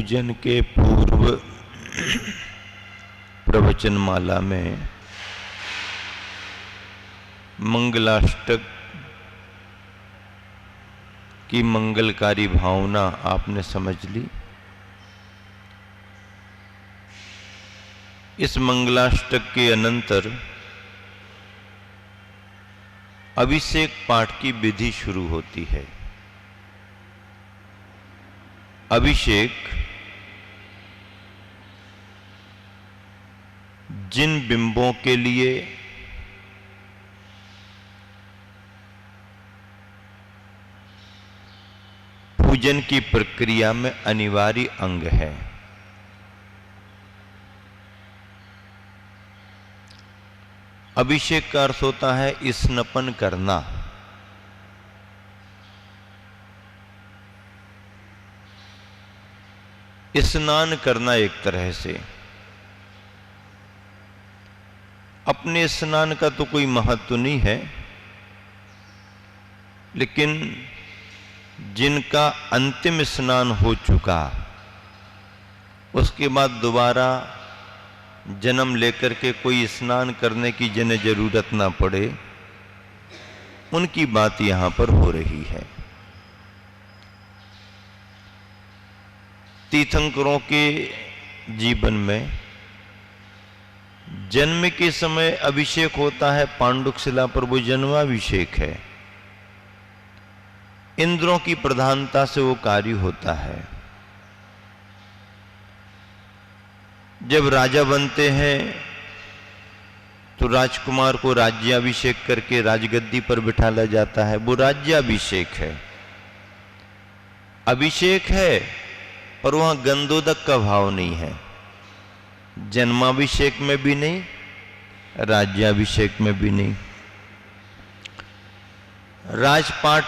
पूजन के पूर्व प्रवचनमाला में मंगलाष्टक की मंगलकारी भावना आपने समझ ली। इस मंगलाष्टक के अनंतर अभिषेक पाठ की विधि शुरू होती है। अभिषेक जिन बिंबों के लिए पूजन की प्रक्रिया में अनिवार्य अंग है, अभिषेक का अर्थ होता है स्नान करना। स्नान करना एक तरह से। अपने स्नान का तो कोई महत्व नहीं है, लेकिन जिनका अंतिम स्नान हो चुका, उसके बाद दोबारा जन्म लेकर के कोई स्नान करने की जिन्हें जरूरत ना पड़े, उनकी बात यहां पर हो रही है। तीर्थंकरों के जीवन में जन्म के समय अभिषेक होता है, पांडुक शिला पर वो जन्माभिषेक है। इंद्रों की प्रधानता से वो कार्य होता है। जब राजा बनते हैं तो राजकुमार को राज्याभिषेक करके राजगद्दी पर बिठाला जाता है, वो राज्याभिषेक है। अभिषेक है पर वहां गंधोदक का भाव नहीं है, जन्माभिषेक में भी नहीं, राज्याभिषेक में भी नहीं। राजपाट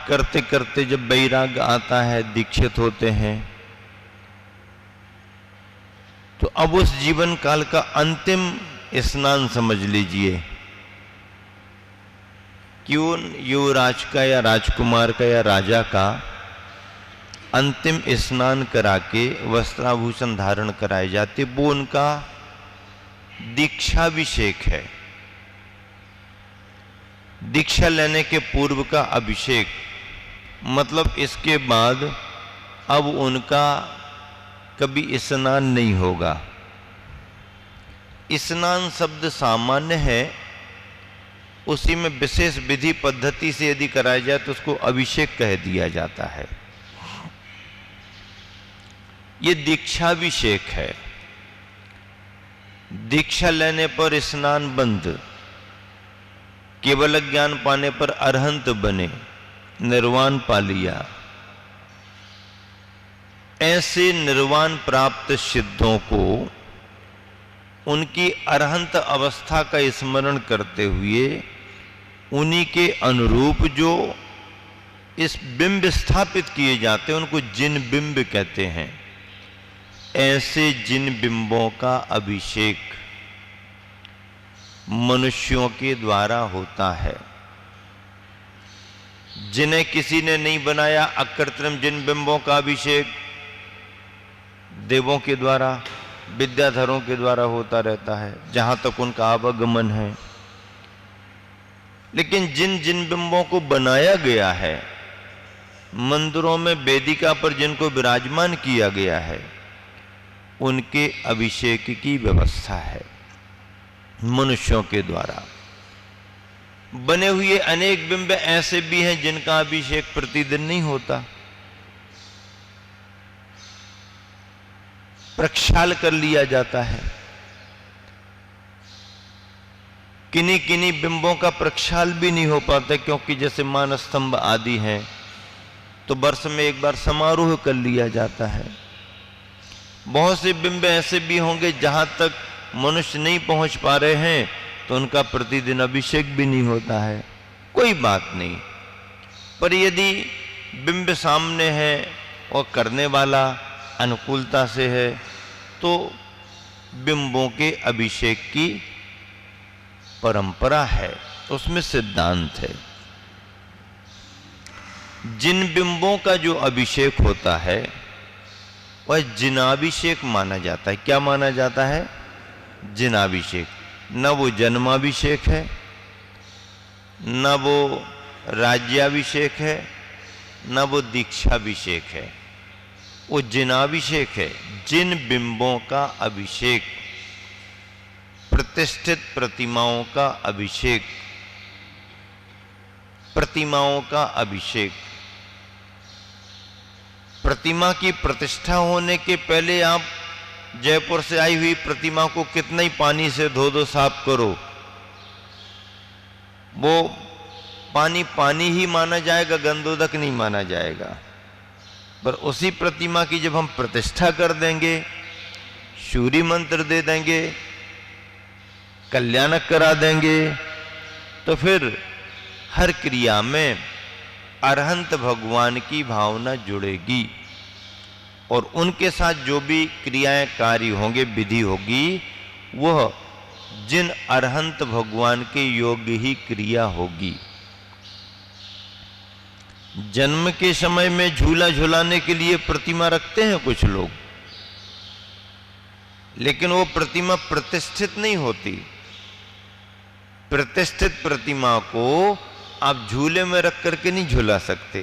करते करते जब वैराग आता है, दीक्षित होते हैं, तो अब उस जीवन काल का अंतिम स्नान समझ लीजिए कि उन युवराज का या राजकुमार का या राजा का अंतिम स्नान करा के वस्त्राभूषण धारण कराए जाते, वो उनका दीक्षाभिषेक है। दीक्षा लेने के पूर्व का अभिषेक, मतलब इसके बाद अब उनका कभी स्नान नहीं होगा। स्नान शब्द सामान्य है, उसी में विशेष विधि पद्धति से यदि कराया जाए तो उसको अभिषेक कह दिया जाता है। ये दीक्षाभिषेक है। दीक्षा लेने पर स्नान बंद, केवल ज्ञान पाने पर अरहंत बने, निर्वाण पा लिया। ऐसे निर्वाण प्राप्त सिद्धों को उनकी अरहंत अवस्था का स्मरण करते हुए उन्हीं के अनुरूप जो इस बिंब स्थापित किए जाते हैं उनको जिन बिंब कहते हैं। ऐसे जिन बिंबों का अभिषेक मनुष्यों के द्वारा होता है। जिन्हें किसी ने नहीं बनाया, अकृत्रिम जिन बिंबों का अभिषेक देवों के द्वारा, विद्याधरों के द्वारा होता रहता है, जहां तक उनका आवागमन है। लेकिन जिन जिन बिंबों को बनाया गया है, मंदिरों में वेदिका पर जिनको विराजमान किया गया है, उनके अभिषेक की व्यवस्था है। मनुष्यों के द्वारा बने हुए अनेक बिंब ऐसे भी हैं जिनका अभिषेक प्रतिदिन नहीं होता, प्रक्षाल कर लिया जाता है। किन्हीं किन्हीं बिंबों का प्रक्षाल भी नहीं हो पाता, क्योंकि जैसे मानस्तंभ आदि हैं तो वर्ष में एक बार समारोह कर लिया जाता है। बहुत से बिंब ऐसे भी होंगे जहां तक मनुष्य नहीं पहुंच पा रहे हैं तो उनका प्रतिदिन अभिषेक भी नहीं होता है। कोई बात नहीं, पर यदि बिंब सामने है और करने वाला अनुकूलता से है तो बिंबों के अभिषेक की परंपरा है, उसमें सिद्धांत है। जिन बिंबों का जो अभिषेक होता है वह जिनाभिषेक माना जाता है। क्या माना जाता है? जिनाभिषेक। न वो जन्माभिषेक है, न वो राज्याभिषेक है, न वो दीक्षाभिषेक है। वो जिनाभिषेक है, जिन बिंबों का अभिषेक, प्रतिष्ठित प्रतिमाओं का अभिषेक, प्रतिमाओं का अभिषेक। प्रतिमा की प्रतिष्ठा होने के पहले आप जयपुर से आई हुई प्रतिमा को कितना ही पानी से धो दो, साफ करो, वो पानी पानी ही माना जाएगा, गंधोदक नहीं माना जाएगा। पर उसी प्रतिमा की जब हम प्रतिष्ठा कर देंगे, सूर्य मंत्र दे देंगे, कल्याणक करा देंगे, तो फिर हर क्रिया में अरहंत भगवान की भावना जुड़ेगी और उनके साथ जो भी क्रियाएं कार्य होंगे, विधि होगी, वह जिन अरहंत भगवान के योग्य ही क्रिया होगी। जन्म के समय में झूला झुलाने के लिए प्रतिमा रखते हैं कुछ लोग, लेकिन वो प्रतिमा प्रतिष्ठित नहीं होती। प्रतिष्ठित प्रतिमा को आप झूले में रख करके नहीं झुला सकते,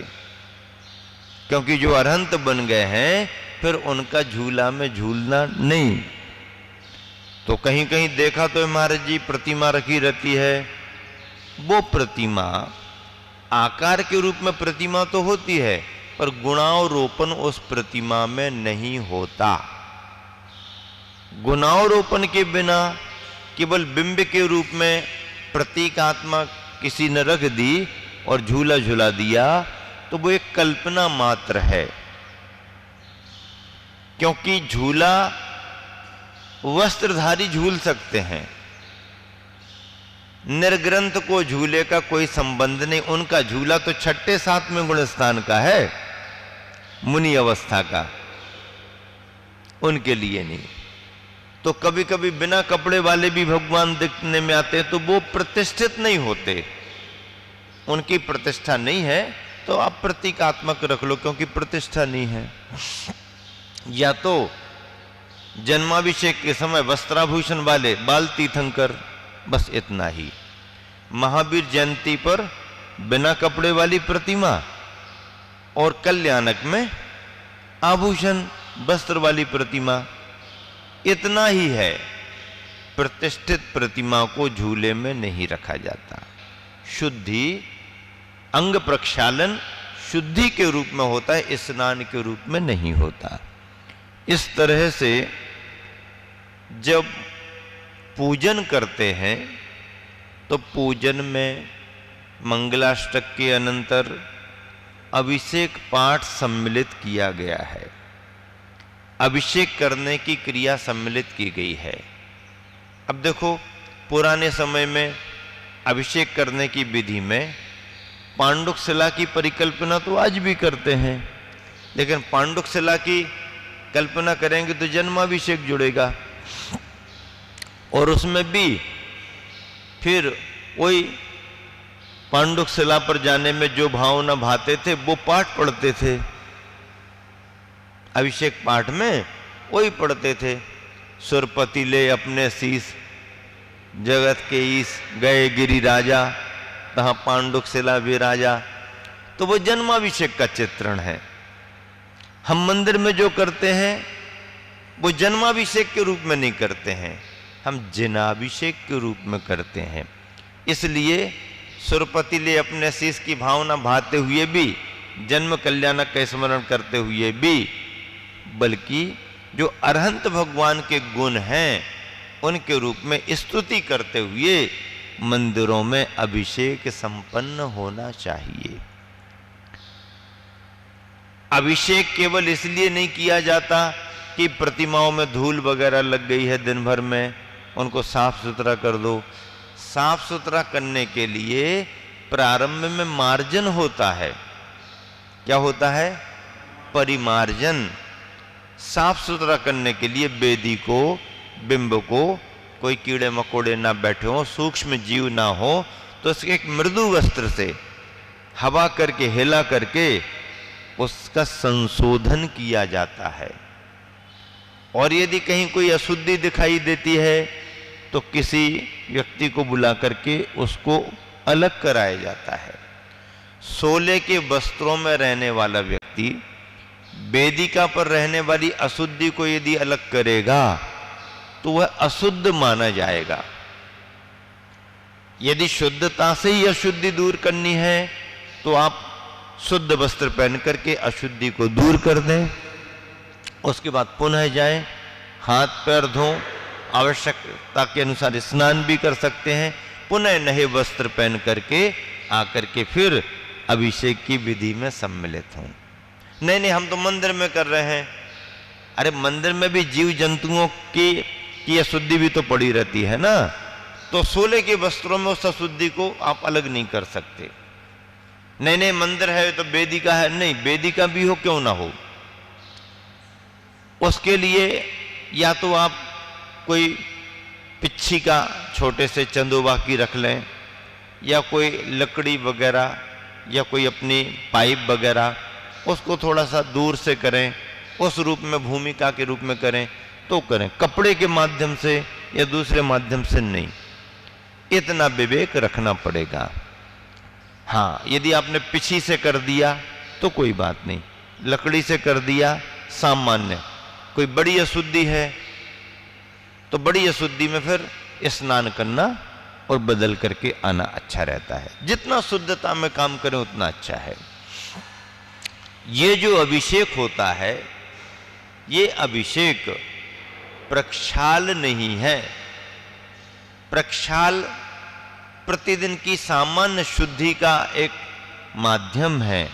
क्योंकि जो अरहंत बन गए हैं फिर उनका झूला में झूलना नहीं। तो कहीं कहीं देखा तो महाराज जी प्रतिमा रखी रहती है, वो प्रतिमा आकार के रूप में प्रतिमा तो होती है, पर गुणावरोपण उस प्रतिमा में नहीं होता। गुणावरोपण के बिना केवल बिंब के रूप में प्रतीकात्मक किसी ने रख दी और झूला झुला दिया, तो वो एक कल्पना मात्र है। क्योंकि झूला वस्त्रधारी झूल सकते हैं, निर्ग्रंथ को झूले का कोई संबंध नहीं। उनका झूला तो छठे सातवें गुण स्थान का है, मुनि अवस्था का, उनके लिए नहीं। तो कभी कभी बिना कपड़े वाले भी भगवान दिखने में आते हैं, तो वो प्रतिष्ठित नहीं होते, उनकी प्रतिष्ठा नहीं है, तो आप प्रतीकात्मक रख लो, क्योंकि प्रतिष्ठा नहीं है। या तो जन्माभिषेक के समय वस्त्राभूषण वाले, बाल तीर्थंकर, बस इतना ही। महावीर जयंती पर बिना कपड़े वाली प्रतिमा और कल्याणक में आभूषण वस्त्र वाली प्रतिमा, इतना ही है। प्रतिष्ठित प्रतिमा को झूले में नहीं रखा जाता। शुद्धि, अंग प्रक्षालन शुद्धि के रूप में होता है, स्नान के रूप में नहीं होता। इस तरह से जब पूजन करते हैं तो पूजन में मंगलाष्टक के अनंतर अभिषेक पाठ सम्मिलित किया गया है। अभिषेक करने की क्रिया सम्मिलित की गई है। अब देखो, पुराने समय में अभिषेक करने की विधि में पांडुक शिला की परिकल्पना तो आज भी करते हैं, लेकिन पांडुक शिला की कल्पना करेंगे तो जन्माभिषेक जुड़ेगा, और उसमें भी फिर वही पांडुक शिला पर जाने में जो भावना भाते थे वो पाठ पढ़ते थे। अभिषेक पाठ में वही पढ़ते थे, सुरपति ले अपने शीस, जगत के ईस गए गिरि राजा, तहां पांडुक शिला भी राजा। तो वो जन्माभिषेक का चित्रण है। हम मंदिर में जो करते हैं वो जन्माभिषेक के रूप में नहीं करते हैं, हम जिनाभिषेक के रूप में करते हैं। इसलिए सुरपति ले अपने शीश की भावना भाते हुए भी, जन्म कल्याणक का स्मरण करते हुए भी, बल्कि जो अरहंत भगवान के गुण हैं उनके रूप में स्तुति करते हुए मंदिरों में अभिषेक संपन्न होना चाहिए। अभिषेक केवल इसलिए नहीं किया जाता कि प्रतिमाओं में धूल वगैरह लग गई है दिन भर में, उनको साफ सुथरा कर दो। साफ सुथरा करने के लिए प्रारंभ में मार्जन होता है। क्या होता है? परिमार्जन। साफ सुथरा करने के लिए वेदी को, बिंब को कोई कीड़े मकोड़े ना बैठे हो, सूक्ष्म जीव ना हो, तो उसके एक मृदु वस्त्र से हवा करके, हिला करके उसका संशोधन किया जाता है। और यदि कहीं कोई अशुद्धि दिखाई देती है तो किसी व्यक्ति को बुला करके उसको अलग कराया जाता है। सोले के वस्त्रों में रहने वाला व्यक्ति वेदिका पर रहने वाली अशुद्धि को यदि अलग करेगा तो वह अशुद्ध माना जाएगा। यदि शुद्धता से ही अशुद्धि दूर करनी है तो आप शुद्ध वस्त्र पहन करके अशुद्धि को दूर कर दें, उसके बाद पुनः जाएं, हाथ पैर धों, आवश्यकता के अनुसार स्नान भी कर सकते हैं, पुनः नए वस्त्र पहन करके आकर के फिर अभिषेक की विधि में सम्मिलित हों। नहीं हम तो मंदिर में कर रहे हैं। अरे मंदिर में भी जीव जंतुओं की अशुद्धि भी तो पड़ी रहती है ना, तो सोले के वस्त्रों में उस अशुद्धि को आप अलग नहीं कर सकते। नहीं मंदिर है तो वेदिका है, नहीं वेदिका भी हो क्यों ना हो, उसके लिए या तो आप कोई पिच्छी का छोटे से चंदोबा की रख लें, या कोई लकड़ी वगैरह या कोई अपनी पाइप वगैरह उसको थोड़ा सा दूर से करें, उस रूप में भूमिका के रूप में करें तो करें, कपड़े के माध्यम से या दूसरे माध्यम से नहीं। इतना विवेक रखना पड़ेगा। हाँ, यदि आपने पिछी से कर दिया तो कोई बात नहीं, लकड़ी से कर दिया सामान्य। कोई बड़ी अशुद्धि है तो बड़ी अशुद्धि में फिर स्नान करना और बदल करके आना अच्छा रहता है। जितना शुद्धता में काम करें उतना अच्छा है। ये जो अभिषेक होता है, ये अभिषेक प्रक्षाल नहीं है। प्रक्षाल प्रतिदिन की सामान्य शुद्धि का एक माध्यम है,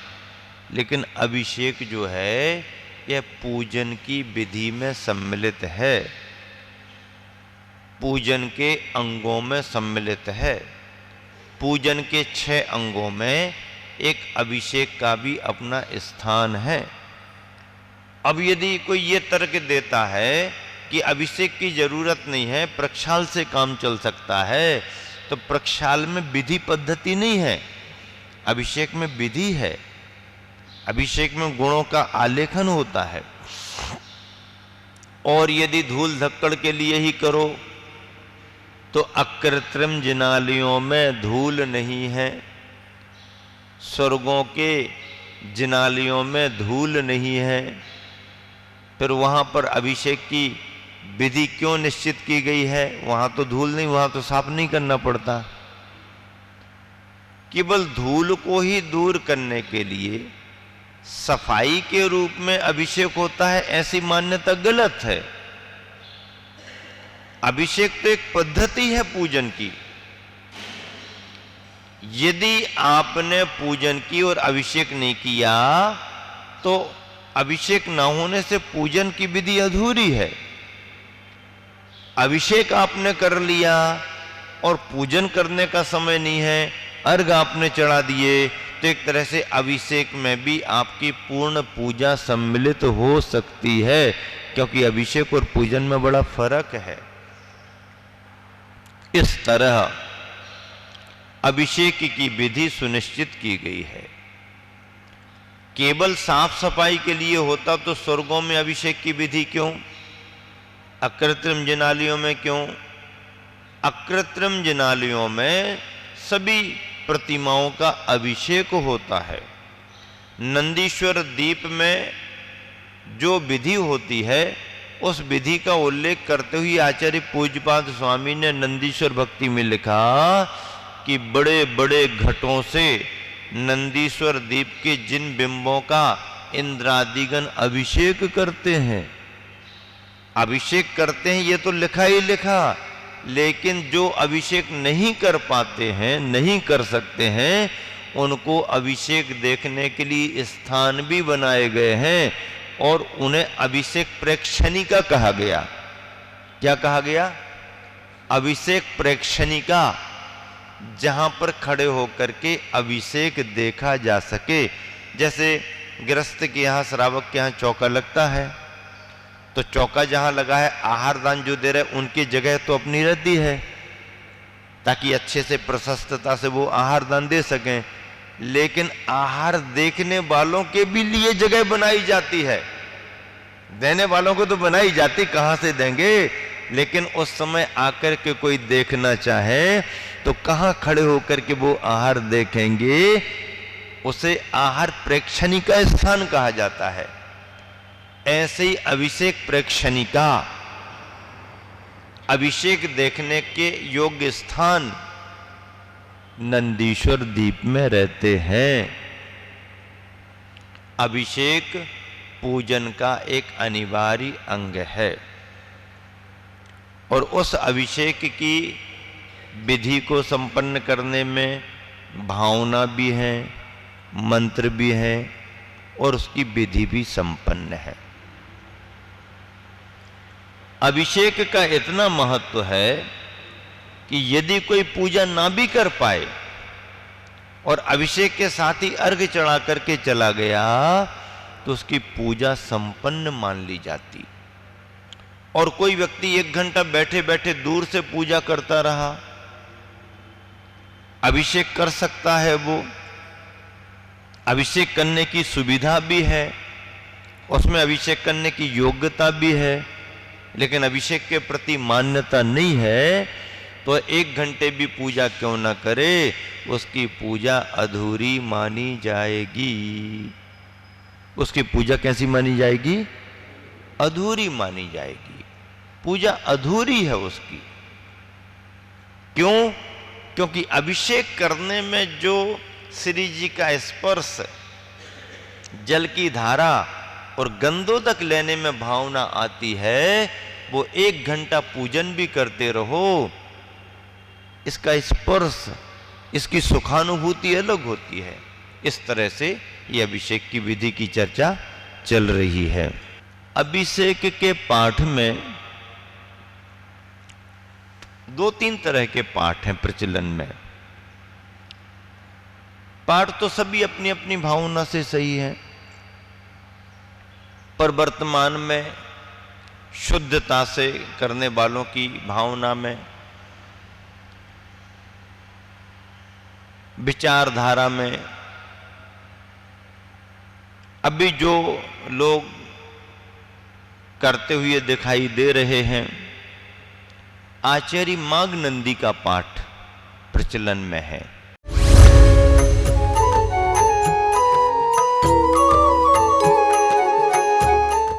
लेकिन अभिषेक जो है यह पूजन की विधि में सम्मिलित है, पूजन के अंगों में सम्मिलित है। पूजन के 6 अंगों में एक अभिषेक का भी अपना स्थान है। अब यदि कोई ये तर्क देता है कि अभिषेक की जरूरत नहीं है, प्रक्षाल से काम चल सकता है, तो प्रक्षाल में विधि पद्धति नहीं है, अभिषेक में विधि है। अभिषेक में गुणों का आलेखन होता है। और यदि धूल धक्कड़ के लिए ही करो तो अकृत्रिम जिनालियों में धूल नहीं है, स्वर्गों के जिनालियों में धूल नहीं है, फिर वहां पर अभिषेक की विधि क्यों निश्चित की गई है? वहां तो धूल नहीं, वहां तो साफ नहीं करना पड़ता। केवल धूल को ही दूर करने के लिए सफाई के रूप में अभिषेक होता है, ऐसी मान्यता गलत है। अभिषेक तो एक पद्धति है पूजन की। यदि आपने पूजन की और अभिषेक नहीं किया तो अभिषेक न होने से पूजन की विधि अधूरी है। अभिषेक आपने कर लिया और पूजन करने का समय नहीं है, अर्घ आपने चढ़ा दिए, तो एक तरह से अभिषेक में भी आपकी पूर्ण पूजा सम्मिलित हो सकती है, क्योंकि अभिषेक और पूजन में बड़ा फर्क है। इस तरह अभिषेक की विधि सुनिश्चित की गई है। केवल साफ सफाई के लिए होता तो स्वर्गों में अभिषेक की विधि क्यों, अकृत्रिम जिनालियों में क्यों? अकृत्रिम जिनालियों में सभी प्रतिमाओं का अभिषेक होता है। नंदीश्वर दीप में जो विधि होती है उस विधि का उल्लेख करते हुए आचार्य पूज्यपाद स्वामी ने नंदीश्वर भक्ति में लिखा कि बड़े बड़े घटों से नंदीश्वर दीप के जिन बिंबों का इंद्रादिगण अभिषेक करते हैं, अभिषेक करते हैं, ये तो लिखा ही लिखा, लेकिन जो अभिषेक नहीं कर पाते हैं, नहीं कर सकते हैं, उनको अभिषेक देखने के लिए स्थान भी बनाए गए हैं और उन्हें अभिषेक प्रेक्षणिका कहा गया। क्या कहा गया? अभिषेक प्रेक्षणिका, जहां पर खड़े होकर के अभिषेक देखा जा सके। जैसे गृहस्थ के यहाँ, श्रावक के यहाँ चौका लगता है, तो चौका जहां लगा है, आहार दान जो दे रहे उनकी जगह तो अपनी रहती है, ताकि अच्छे से प्रशस्तता से वो आहार दान दे सकें। लेकिन आहार देखने वालों के भी लिए जगह बनाई जाती है। देने वालों को तो बनाई जाती, कहां से देंगे। लेकिन उस समय आकर के कोई देखना चाहे तो कहां खड़े होकर के वो आहार देखेंगे। उसे आहार प्रेक्षणिका स्थान कहा जाता है। ऐसे ही अभिषेक प्रेक्षणिका, अभिषेक देखने के योग्य स्थान नंदीश्वर द्वीप में रहते हैं। अभिषेक पूजन का एक अनिवार्य अंग है और उस अभिषेक की विधि को संपन्न करने में भावना भी है, मंत्र भी है और उसकी विधि भी संपन्न है। अभिषेक का इतना महत्व है कि यदि कोई पूजा ना भी कर पाए और अभिषेक के साथ ही अर्घ्य चढ़ा करके चला गया तो उसकी पूजा संपन्न मान ली जाती। और कोई व्यक्ति 1 घंटा बैठे बैठे दूर से पूजा करता रहा, अभिषेक कर सकता है, वो अभिषेक करने की सुविधा भी है, उसमें अभिषेक करने की योग्यता भी है, लेकिन अभिषेक के प्रति मान्यता नहीं है तो 1 घंटे भी पूजा क्यों ना करे, उसकी पूजा अधूरी मानी जाएगी। उसकी पूजा कैसी मानी जाएगी? अधूरी मानी जाएगी। पूजा अधूरी है उसकी। क्यों? क्योंकि अभिषेक करने में जो श्री जी का स्पर्श, जल की धारा और गंधोदक लेने में भावना आती है, वो 1 घंटा पूजन भी करते रहो, इसका स्पर्श, इसकी सुखानुभूति अलग होती है। इस तरह से ये अभिषेक की विधि की चर्चा चल रही है। अभिषेक के पाठ में 2-3 तरह के पाठ हैं प्रचलन में। पाठ तो सभी अपनी अपनी भावना से सही है, पर वर्तमान में शुद्धता से करने वालों की भावना में, विचारधारा में अभी जो लोग करते हुए दिखाई दे रहे हैं, आचार्य माघनंदी का पाठ प्रचलन में है।